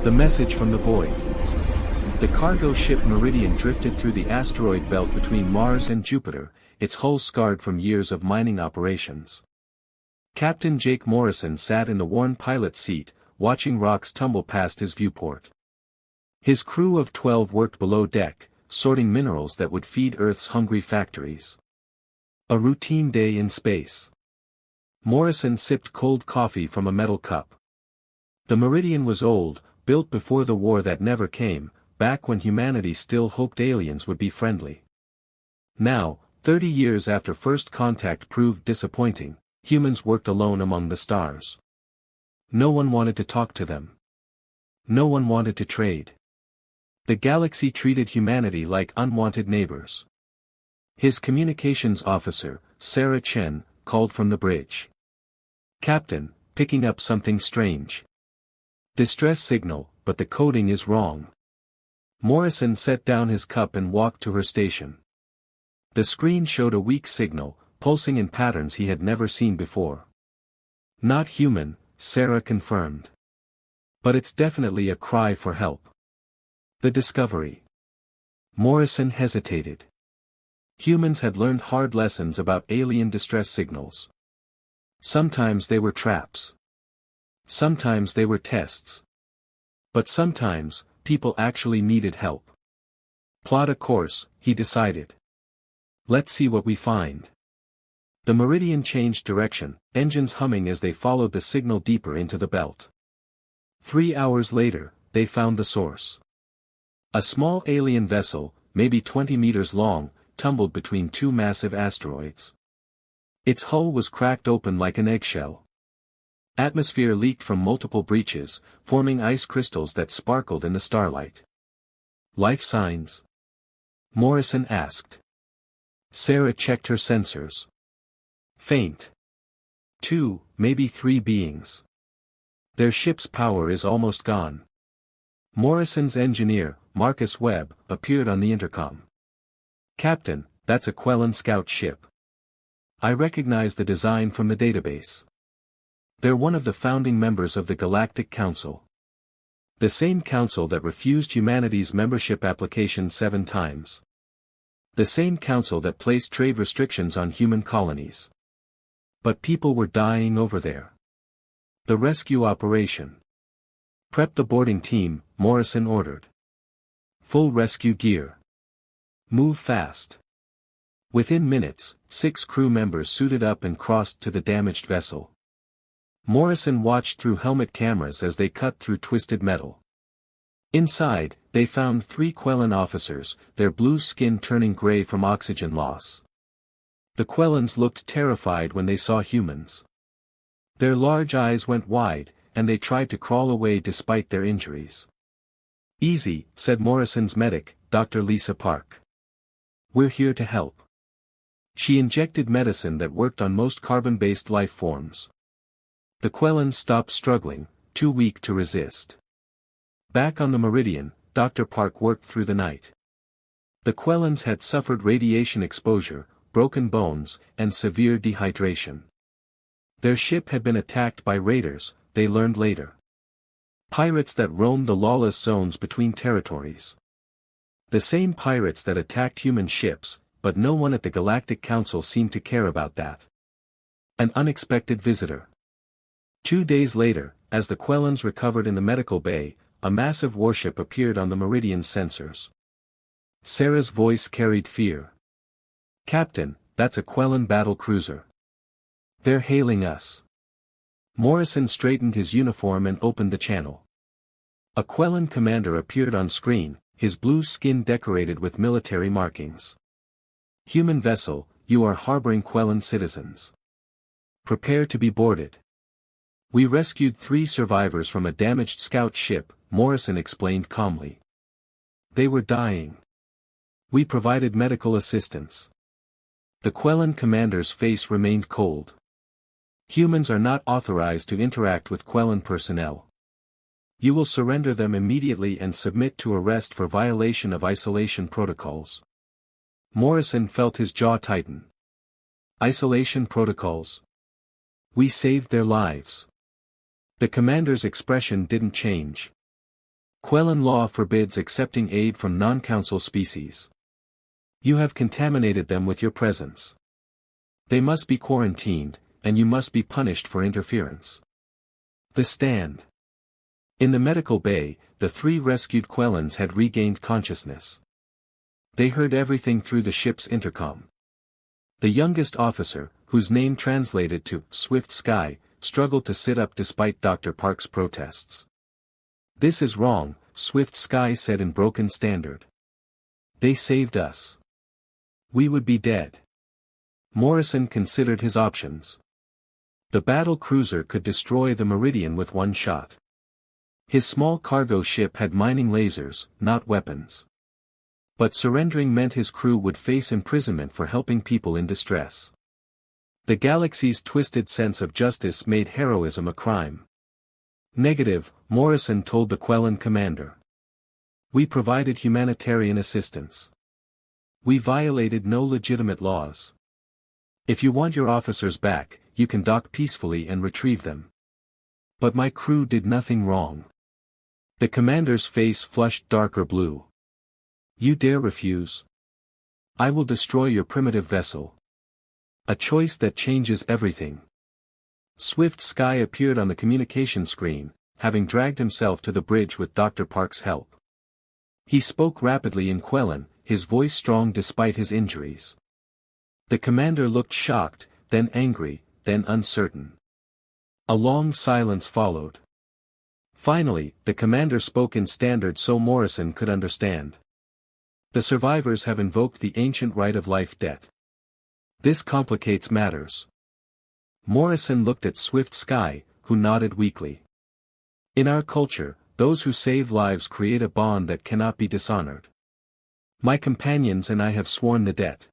The message from the void. The cargo ship Meridian drifted through the asteroid belt between Mars and Jupiter, its hull scarred from years of mining operations. Captain Jake Morrison sat in the worn pilot's seat, watching rocks tumble past his viewport. His crew of 12 worked below deck, sorting minerals that would feed Earth's hungry factories. A routine day in space. Morrison sipped cold coffee from a metal cup. The Meridian was old, built before the war that never came, back when humanity still hoped aliens would be friendly. Now, 30 years after first contact proved disappointing, humans worked alone among the stars. No one wanted to talk to them. No one wanted to trade. The galaxy treated humanity like unwanted neighbors. His communications officer, Sarah Chen, called from the bridge. "Captain, picking up something strange. Distress signal, but the coding is wrong." Morrison set down his cup and walked to her station. The screen showed a weak signal, pulsing in patterns he had never seen before. "Not human," Sarah confirmed. "But it's definitely a cry for help." The discovery. Morrison hesitated. Humans had learned hard lessons about alien distress signals. Sometimes they were traps. Sometimes they were tests. But sometimes, people actually needed help. "Plot a course," he decided. "Let's see what we find." The Meridian changed direction, engines humming as they followed the signal deeper into the belt. 3 hours later, they found the source. A small alien vessel, maybe 20 meters long, tumbled between two massive asteroids. Its hull was cracked open like an eggshell. Atmosphere leaked from multiple breaches, forming ice crystals that sparkled in the starlight. "Life signs?" Morrison asked. Sarah checked her sensors. "Faint. 2, maybe 3 beings. Their ship's power is almost gone." Morrison's engineer, Marcus Webb, appeared on the intercom. "Captain, that's a Quellan scout ship. I recognize the design from the database. They're one of the founding members of the Galactic Council. The same council that refused humanity's membership application 7 times. The same council that placed trade restrictions on human colonies. But people were dying over there. The rescue operation. Prep the boarding team," Morrison ordered. "Full rescue gear. Move fast." Within minutes, 6 crew members suited up and crossed to the damaged vessel. Morrison watched through helmet cameras as they cut through twisted metal. Inside, they found 3 Quellan officers, their blue skin turning gray from oxygen loss. The Quellans looked terrified when they saw humans. Their large eyes went wide, and they tried to crawl away despite their injuries. "Easy," said Morrison's medic, Dr. Lisa Park. "We're here to help." She injected medicine that worked on most carbon-based life forms. The Quellans stopped struggling, too weak to resist. Back on the Meridian, Dr. Park worked through the night. The Quellans had suffered radiation exposure, broken bones, and severe dehydration. Their ship had been attacked by raiders, they learned later. Pirates that roamed the lawless zones between territories. The same pirates that attacked human ships, but no one at the Galactic Council seemed to care about that. An unexpected visitor. 2 days later, as the Quellans recovered in the medical bay, a massive warship appeared on the Meridian's sensors. Sarah's voice carried fear. "Captain, that's a Quellan battle cruiser. They're hailing us." Morrison straightened his uniform and opened the channel. A Quellan commander appeared on screen, his blue skin decorated with military markings. "Human vessel, you are harboring Quellan citizens. Prepare to be boarded." "We rescued 3 survivors from a damaged scout ship," Morrison explained calmly. "They were dying. We provided medical assistance." The Quellan commander's face remained cold. "Humans are not authorized to interact with Quellan personnel. You will surrender them immediately and submit to arrest for violation of isolation protocols." Morrison felt his jaw tighten. "Isolation protocols? We saved their lives." The commander's expression didn't change. Quellan law forbids accepting aid from non-council species. You have contaminated them with your presence. They must be quarantined, and you must be punished for interference. The stand. In the medical bay, the 3 rescued Quellans had regained consciousness. They heard everything through the ship's intercom. The youngest officer, whose name translated to Swift Sky, struggled to sit up despite Dr. Park's protests. "This is wrong," Swift Sky said in broken Standard. "They saved us. We would be dead." Morrison considered his options. The battle cruiser could destroy the Meridian with one shot. His small cargo ship had mining lasers, not weapons. But surrendering meant his crew would face imprisonment for helping people in distress. The galaxy's twisted sense of justice made heroism a crime. "Negative," Morrison told the Quellan commander. "We provided humanitarian assistance. We violated no legitimate laws. If you want your officers back, you can dock peacefully and retrieve them. But my crew did nothing wrong." The commander's face flushed darker blue. "You dare refuse? I will destroy your primitive vessel. A choice that changes everything." Swift Sky appeared on the communication screen, having dragged himself to the bridge with Dr. Park's help. He spoke rapidly in Quellan, his voice strong despite his injuries. The commander looked shocked, then angry, then uncertain. A long silence followed. Finally, the commander spoke in Standard so Morrison could understand. "The survivors have invoked the ancient right of life debt. This complicates matters." Morrison looked at Swift Sky, who nodded weakly. "In our culture, those who save lives create a bond that cannot be dishonored. My companions and I have sworn the debt.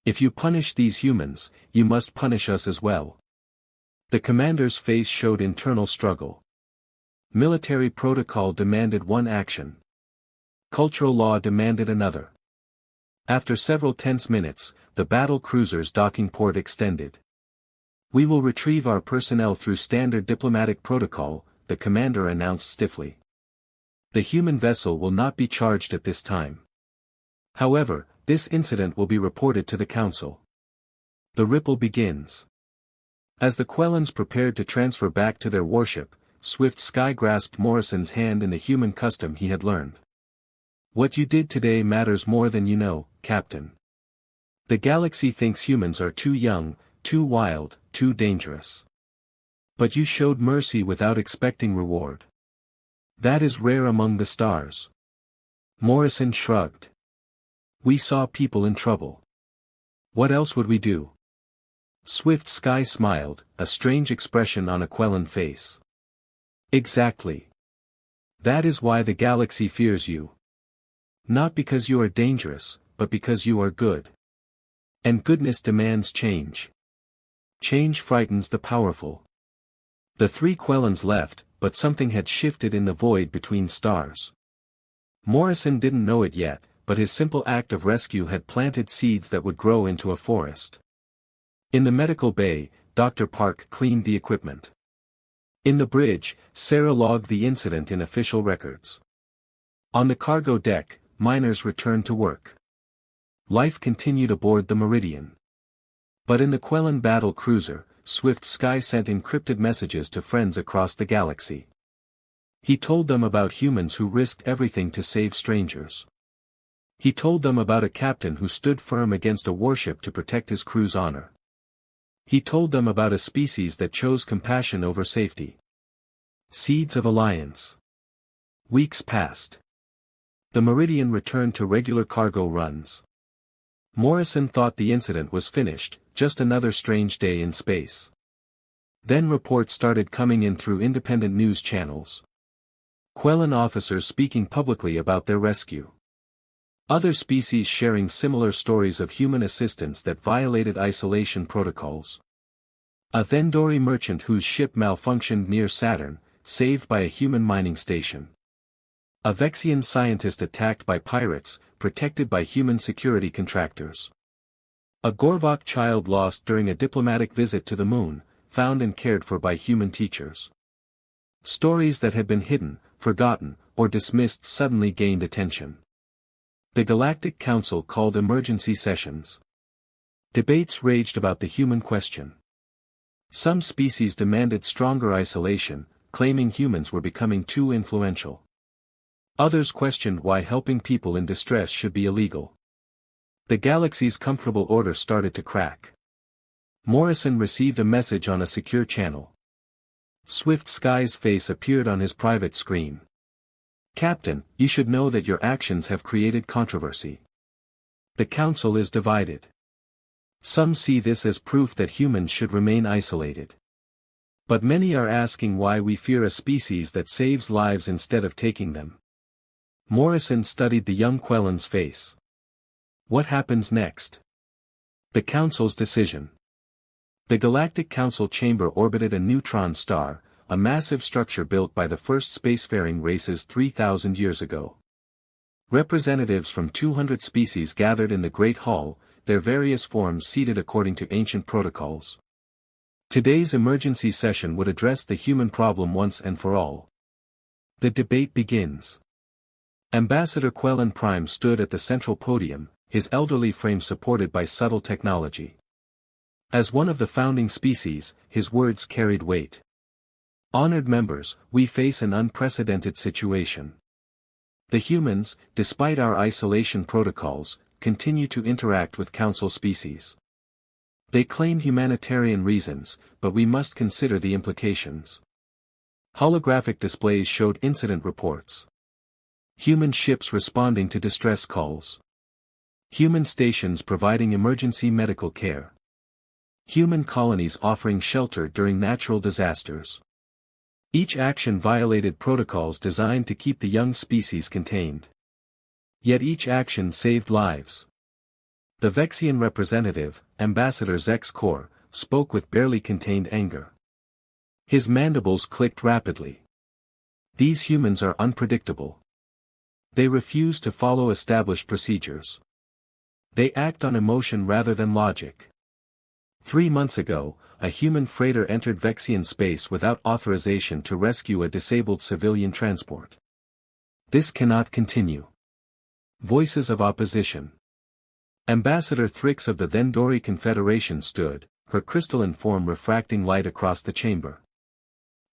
If you punish these humans, you must punish us as well." The commander's face showed internal struggle. Military protocol demanded one action. Cultural law demanded another. After several tense minutes, the battle cruiser's docking port extended. "We will retrieve our personnel through standard diplomatic protocol," the commander announced stiffly. "The human vessel will not be charged at this time. However, this incident will be reported to the Council." The ripple begins. As the Quellans prepared to transfer back to their warship, Swift Sky grasped Morrison's hand in the human custom he had learned. "What you did today matters more than you know, Captain. The galaxy thinks humans are too young, too wild, too dangerous. But you showed mercy without expecting reward. That is rare among the stars." Morrison shrugged. "We saw people in trouble. What else would we do?" Swift Sky smiled, a strange expression on a Quellan face. "Exactly. That is why the galaxy fears you. Not because you are dangerous, but because you are good. And goodness demands change. Change frightens the powerful." The 3 Quellans left, but something had shifted in the void between stars. Morrison didn't know it yet, but his simple act of rescue had planted seeds that would grow into a forest. In the medical bay, Dr. Park cleaned the equipment. In the bridge, Sarah logged the incident in official records. On the cargo deck, miners returned to work. Life continued aboard the Meridian. But in the Quellan battle cruiser, Swift Sky sent encrypted messages to friends across the galaxy. He told them about humans who risked everything to save strangers. He told them about a captain who stood firm against a warship to protect his crew's honor. He told them about a species that chose compassion over safety. Seeds of alliance. Weeks passed. The Meridian returned to regular cargo runs. Morrison thought the incident was finished, just another strange day in space. Then reports started coming in through independent news channels. Quellan officers speaking publicly about their rescue. Other species sharing similar stories of human assistance that violated isolation protocols. A Vendori merchant whose ship malfunctioned near Saturn, saved by a human mining station. A Vexian scientist attacked by pirates, protected by human security contractors. A Gorvok child lost during a diplomatic visit to the moon, found and cared for by human teachers. Stories that had been hidden, forgotten, or dismissed suddenly gained attention. The Galactic Council called emergency sessions. Debates raged about the human question. Some species demanded stronger isolation, claiming humans were becoming too influential. Others questioned why helping people in distress should be illegal. The galaxy's comfortable order started to crack. Morrison received a message on a secure channel. Swift Sky's face appeared on his private screen. "Captain, you should know that your actions have created controversy. The Council is divided. Some see this as proof that humans should remain isolated. But many are asking why we fear a species that saves lives instead of taking them." Morrison studied the young Quellen's face. "What happens next?" The Council's decision. The Galactic Council chamber orbited a neutron star, a massive structure built by the first spacefaring races 3,000 years ago. Representatives from 200 species gathered in the Great Hall, their various forms seated according to ancient protocols. Today's emergency session would address the human problem once and for all. The debate begins. Ambassador Quellen Prime stood at the central podium, his elderly frame supported by subtle technology. As one of the founding species, his words carried weight. "Honored members, we face an unprecedented situation. The humans, despite our isolation protocols, continue to interact with Council species. They claim humanitarian reasons, but we must consider the implications." Holographic displays showed incident reports. Human ships responding to distress calls. Human stations providing emergency medical care. Human colonies offering shelter during natural disasters. Each action violated protocols designed to keep the young species contained. Yet each action saved lives. The Vexian representative, Ambassador Zex Kor, spoke with barely contained anger. His mandibles clicked rapidly. "These humans are unpredictable. They refuse to follow established procedures. They act on emotion rather than logic. 3 months ago, a human freighter entered Vexian space without authorization to rescue a disabled civilian transport. This cannot continue." Voices of opposition. Ambassador Thrix of the Thendori Confederation stood, her crystalline form refracting light across the chamber.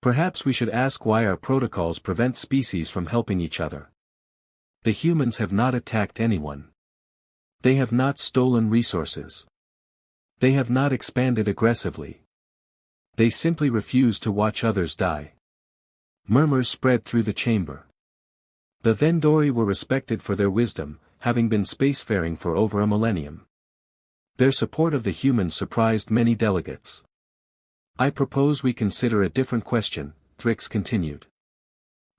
"Perhaps we should ask why our protocols prevent species from helping each other. The humans have not attacked anyone. They have not stolen resources. They have not expanded aggressively. They simply refuse to watch others die." Murmurs spread through the chamber. The Thendori were respected for their wisdom, having been spacefaring for over a millennium. Their support of the humans surprised many delegates. "I propose we consider a different question," Thrix continued.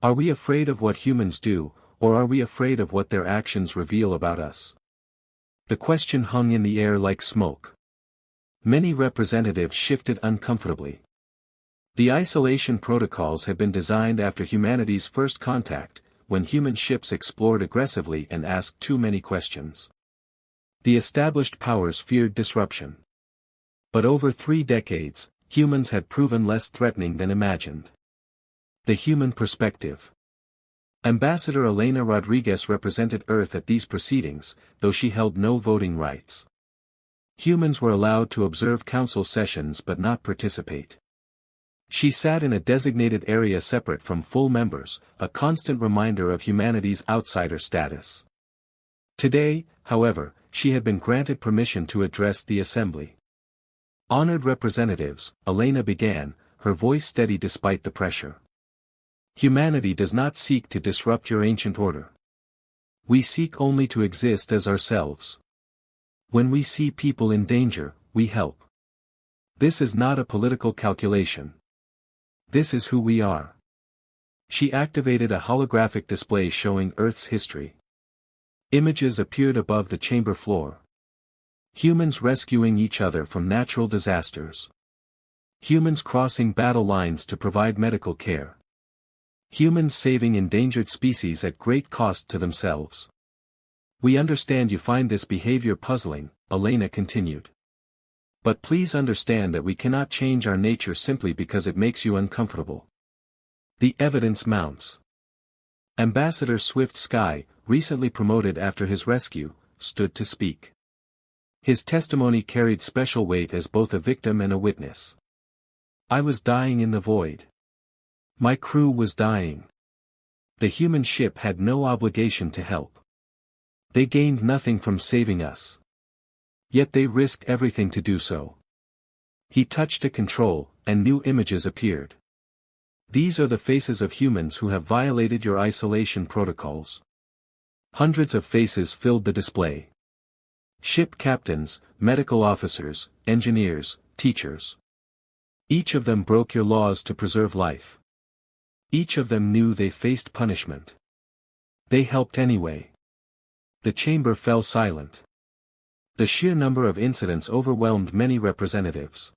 "Are we afraid of what humans do, or are we afraid of what their actions reveal about us?" The question hung in the air like smoke. Many representatives shifted uncomfortably. The isolation protocols had been designed after humanity's first contact, when human ships explored aggressively and asked too many questions. The established powers feared disruption. But over 3 decades, humans had proven less threatening than imagined. The human perspective. Ambassador Elena Rodriguez represented Earth at these proceedings, though she held no voting rights. Humans were allowed to observe council sessions but not participate. She sat in a designated area separate from full members, a constant reminder of humanity's outsider status. Today, however, she had been granted permission to address the assembly. "Honored representatives," Elena began, her voice steady despite the pressure. "Humanity does not seek to disrupt your ancient order. We seek only to exist as ourselves. When we see people in danger, we help. This is not a political calculation. This is who we are." She activated a holographic display showing Earth's history. Images appeared above the chamber floor. Humans rescuing each other from natural disasters. Humans crossing battle lines to provide medical care. Humans saving endangered species at great cost to themselves. "We understand you find this behavior puzzling," Elena continued. "But please understand that we cannot change our nature simply because it makes you uncomfortable. The evidence mounts. Ambassador Swift Sky, recently promoted after his rescue, stood to speak. His testimony carried special weight as both a victim and a witness. I was dying in the void. My crew was dying. The human ship had no obligation to help. They gained nothing from saving us. Yet they risked everything to do so. He touched a control, and new images appeared. These are the faces of humans who have violated your isolation protocols. Hundreds of faces filled the display. Ship captains, medical officers, engineers, teachers. Each of them broke your laws to preserve life. Each of them knew they faced punishment. They helped anyway. The chamber fell silent. The sheer number of incidents overwhelmed many representatives.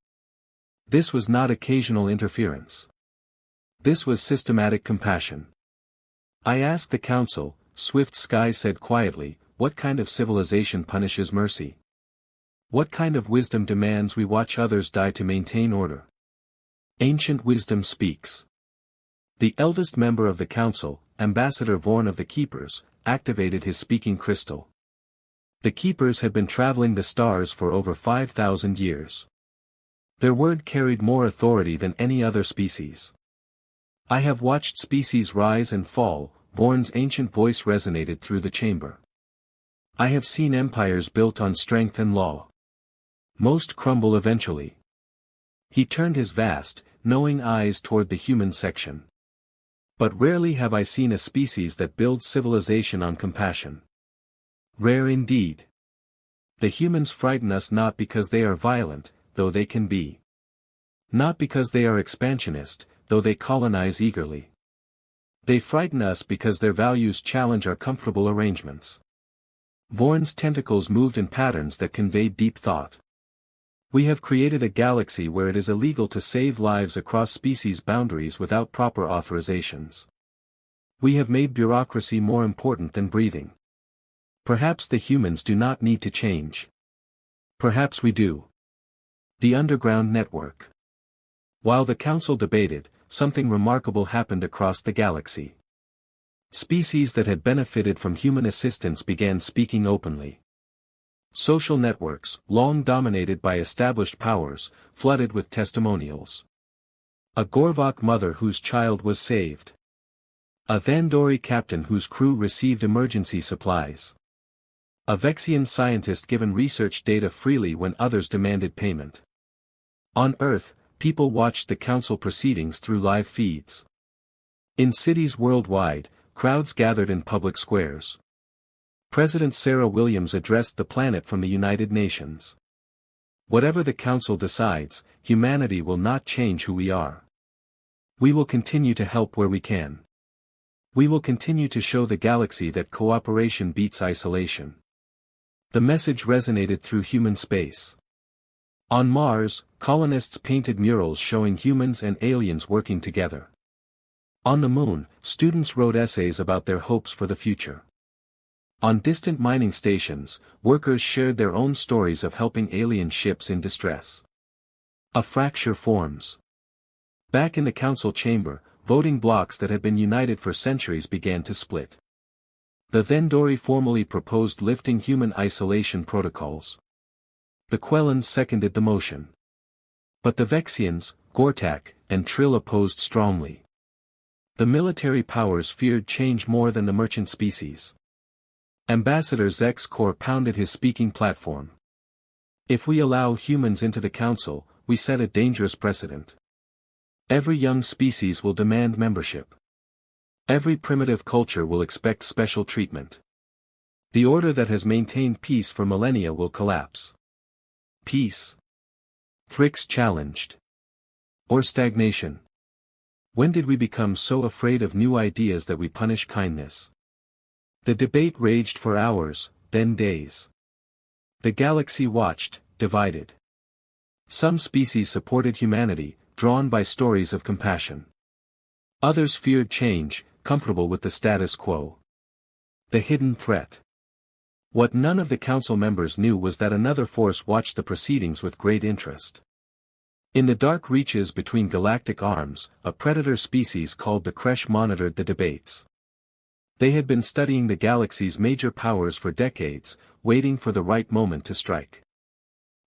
This was not occasional interference. This was systematic compassion. I asked the council, Swift Sky said quietly, what kind of civilization punishes mercy? What kind of wisdom demands we watch others die to maintain order? Ancient wisdom speaks. The eldest member of the council, Ambassador Vorn of the Keepers, activated his speaking crystal. The Keepers had been traveling the stars for over 5,000 years. Their word carried more authority than any other species. I have watched species rise and fall, Vorn's ancient voice resonated through the chamber. I have seen empires built on strength and law. Most crumble eventually. He turned his vast, knowing eyes toward the human section. But rarely have I seen a species that builds civilization on compassion. Rare indeed. The humans frighten us not because they are violent, though they can be. Not because they are expansionist, though they colonize eagerly. They frighten us because their values challenge our comfortable arrangements. Vorn's tentacles moved in patterns that conveyed deep thought. We have created a galaxy where it is illegal to save lives across species boundaries without proper authorizations. We have made bureaucracy more important than breathing. Perhaps the humans do not need to change. Perhaps we do. The Underground Network. While the council debated, something remarkable happened across the galaxy. Species that had benefited from human assistance began speaking openly. Social networks, long dominated by established powers, flooded with testimonials. A Gorvok mother whose child was saved. A Thandori captain whose crew received emergency supplies. A Vexian scientist given research data freely when others demanded payment. On Earth, people watched the council proceedings through live feeds. In cities worldwide, crowds gathered in public squares. President Sarah Williams addressed the planet from the United Nations. Whatever the council decides, humanity will not change who we are. We will continue to help where we can. We will continue to show the galaxy that cooperation beats isolation. The message resonated through human space. On Mars, colonists painted murals showing humans and aliens working together. On the Moon, students wrote essays about their hopes for the future. On distant mining stations, workers shared their own stories of helping alien ships in distress. A fracture forms. Back in the council chamber, voting blocs that had been united for centuries began to split. The Thandori formally proposed lifting human isolation protocols. The Quellans seconded the motion. But the Vexians, Gortak, and Trill opposed strongly. The military powers feared change more than the merchant species. Ambassador Zex Kor pounded his speaking platform. If we allow humans into the council, we set a dangerous precedent. Every young species will demand membership. Every primitive culture will expect special treatment. The order that has maintained peace for millennia will collapse. Peace? Thrix challenged. Or stagnation? When did we become so afraid of new ideas that we punish kindness? The debate raged for hours, then days. The galaxy watched, divided. Some species supported humanity, drawn by stories of compassion. Others feared change, comfortable with the status quo. The hidden threat. What none of the council members knew was that another force watched the proceedings with great interest. In the dark reaches between galactic arms, a predator species called the Kresh monitored the debates. They had been studying the galaxy's major powers for decades, waiting for the right moment to strike.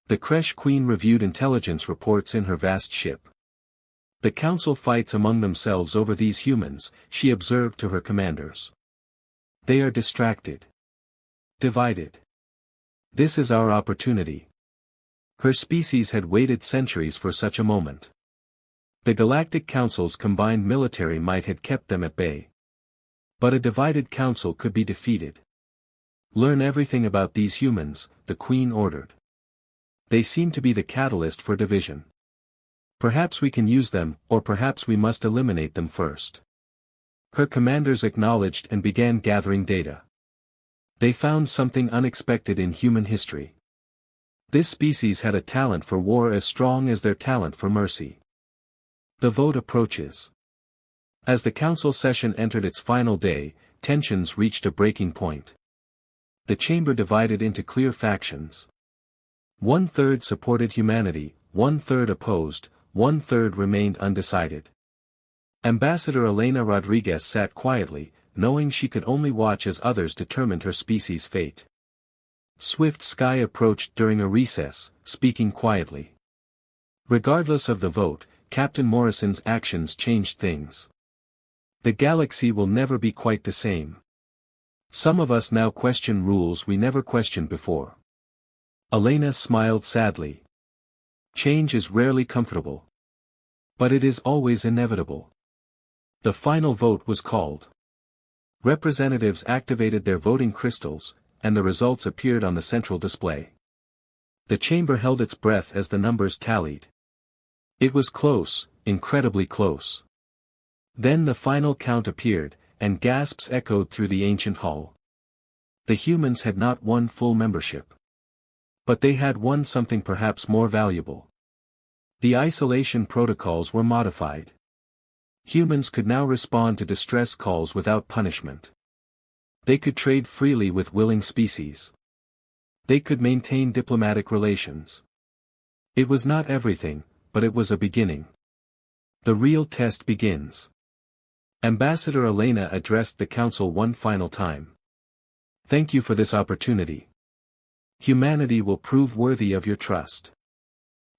The Kresh Queen reviewed intelligence reports in her vast ship. The Council fights among themselves over these humans, she observed to her commanders. They are distracted. Divided. This is our opportunity. Her species had waited centuries for such a moment. The Galactic Council's combined military might had kept them at bay. But a divided council could be defeated. Learn everything about these humans, the Queen ordered. They seem to be the catalyst for division. Perhaps we can use them, or perhaps we must eliminate them first. Her commanders acknowledged and began gathering data. They found something unexpected in human history. This species had a talent for war as strong as their talent for mercy. The vote approaches. As the council session entered its final day, tensions reached a breaking point. The chamber divided into clear factions. 1/3 supported humanity, 1/3 opposed, 1/3 remained undecided. Ambassador Elena Rodriguez sat quietly, knowing she could only watch as others determined her species' fate. Swift Sky approached during a recess, speaking quietly. Regardless of the vote, Captain Morrison's actions changed things. The galaxy will never be quite the same. Some of us now question rules we never questioned before. Elena smiled sadly. Change is rarely comfortable. But it is always inevitable. The final vote was called. Representatives activated their voting crystals, and the results appeared on the central display. The chamber held its breath as the numbers tallied. It was close, incredibly close. Then the final count appeared, and gasps echoed through the ancient hall. The humans had not won full membership. But they had won something perhaps more valuable. The isolation protocols were modified. Humans could now respond to distress calls without punishment. They could trade freely with willing species. They could maintain diplomatic relations. It was not everything, but it was a beginning. The real test begins. Ambassador Elena addressed the council one final time. Thank you for this opportunity. Humanity will prove worthy of your trust.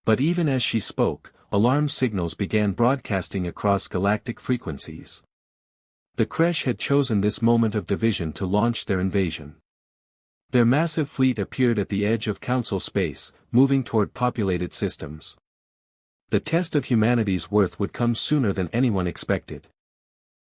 But even as she spoke, alarm signals began broadcasting across galactic frequencies. The Kresh had chosen this moment of division to launch their invasion. Their massive fleet appeared at the edge of council space, moving toward populated systems. The test of humanity's worth would come sooner than anyone expected.